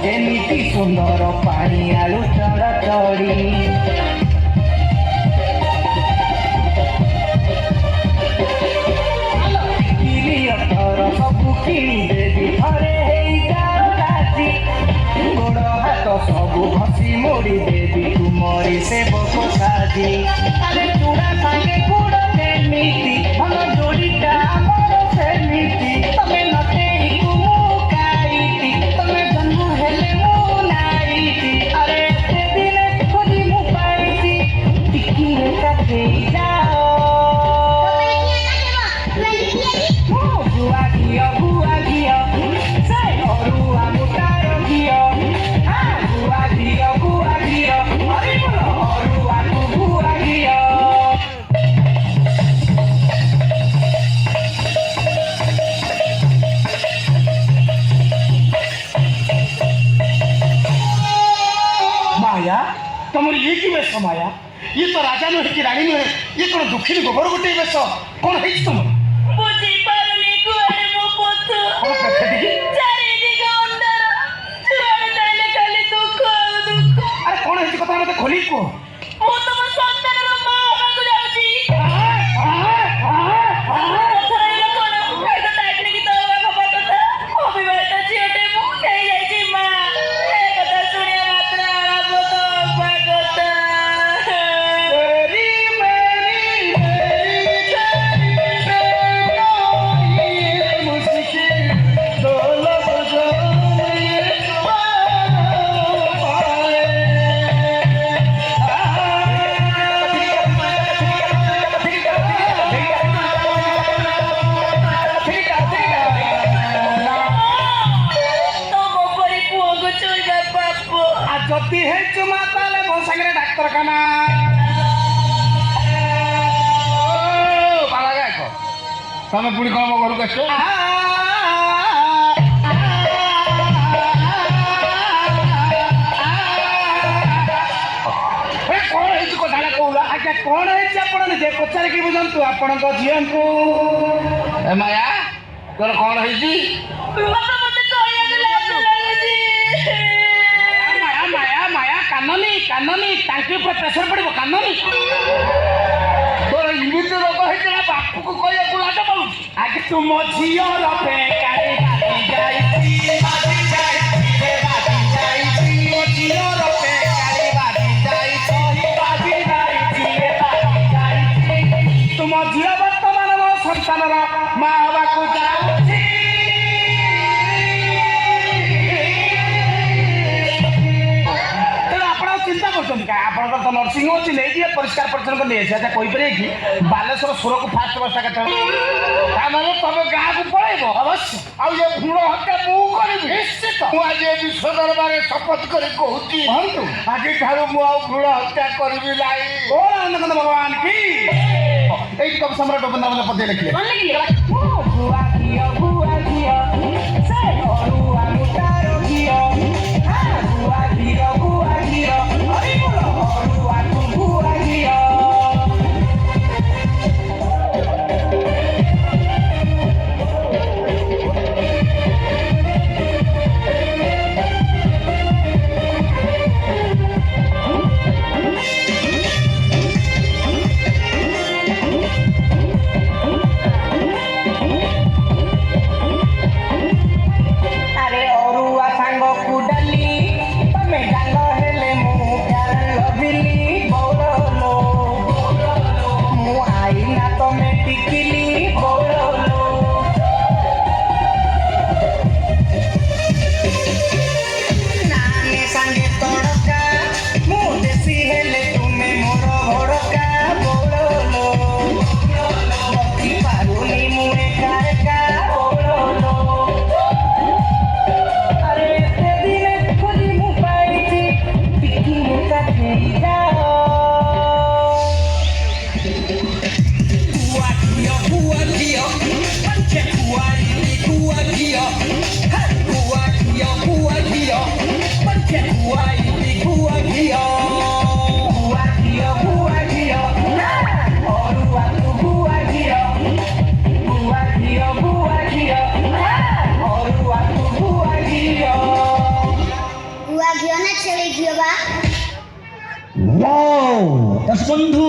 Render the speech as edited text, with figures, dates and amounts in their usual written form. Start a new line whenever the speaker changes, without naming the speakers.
ଯେମିତି ସୁନ୍ଦର ପାଣି ଆଳୁ ଚଡ଼ଚଡ଼ି ସବୁ କିଣିଦେବି ଥରେ ହେଇଯାଅ ରାଜି ଗୋଡ଼ ହାତ ସବୁ ଘଷି ମୋଡ଼ି ଦେବି ତୁମରି ସେବକ ସାଜି ଆରେ ଚୂଡ଼ା ସାଙ୍ଗେ ଗୁଡ଼ କେମିତି ଭଲ ଯୋଡ଼ିଟା ଆମର ସେମିତି ତମେ ନଟେଇକୁ ମୁଁ କାଇଟି ତମେ ଜନ୍ମ ହେଲେ ମୁଁ ନାଇଟି ଆରେ ଏତେ ଦିନେ ଖୋଜି ମୁଁ ପାଇଛି ଟିକିରେ କାକେଇ ଯାଅ ଗୁଆ ଘିଅ ସେ ଅରୁଆ ମୁଟାର ଘିଅ ଗୁଆ ଘିଅ ଅରେ ବୋଲ ଅରୁଆକୁ ଗୁଆ ଘିଅ माया तुम ये कि बेश माया ये तो राजा नुहे कि रानी नुहे ये कौन दुखी गोबर गोटे बेश कौन है तुम अरे कौन है कथा मत खोली को जति है माताले मो संगे डाक्तरखाना बाला गायक तमे पुणी कौन मो घर को आसो कौन है कथा कहला आज्ञा कौन है आपण निजे पचार कि बुझंतु आपण झील को माया तोर कौन है काननी टांकी पर प्रेसर पड़ो काननी तोर इमित रोग है बापू को कह लाज पड़ू आगे तुम झील बेकारी तुम झील बर्तमान मो संतान माँ बाबा को जाऊँगी तो नर्सिंग अच्छी नहीं दिए परिष्कार परिच्छन्न नहीं आसी अच्छा कहीपर कि बालेश्वर सुर को फास्ट बसटा के
ତାମାନେ ତମେ ଗାଁକୁ ପଳେଇବ
अवश्य
ଆଉ ଏ ଭ୍ରୂଣ ହତ୍ୟା ମୁଁ କରିବି ନିଶ୍ଚିତ ମୁଁ ଆଜି ଏ ବିଶ୍ୱ ଦରବାରରେ ଶପଥ କରି କହୁଛି
କୁହନ୍ତୁ
ଆଜିଠାରୁ ମୁଁ ଆଉ ଭ୍ରୂଣ ହତ୍ୟା କରିବି ନାହିଁ
बोल आनंद भगवान की एक कवि सम्राट उपेंद्र पद्य लिखिले बुआ घियो से अरुआ मुटारो घियो बुआ घियो अरे बोलो अरुआ तू बुआ घियो अरे अरुआ सांग कुडली तमे गांग हेले मु प्यार लभिली बोलो मु आई ना तमे टिकिली बोलो नाने सांगे तड़का मु देसी हेले तुमे मोर भड़का बोलो बकी पारुनी मु एका एका बोलो अरे ते दिने खोजी मु पाइछि टिकी मुका खेई जाओ बुआ घियो पंचे बुआ घियो पंचे बुआ घियो अरुआ तू बुआ घियो अरुआ तू बुआ घियो
गुआ घियो ना छेली घियो बा
वाओ दस बंधु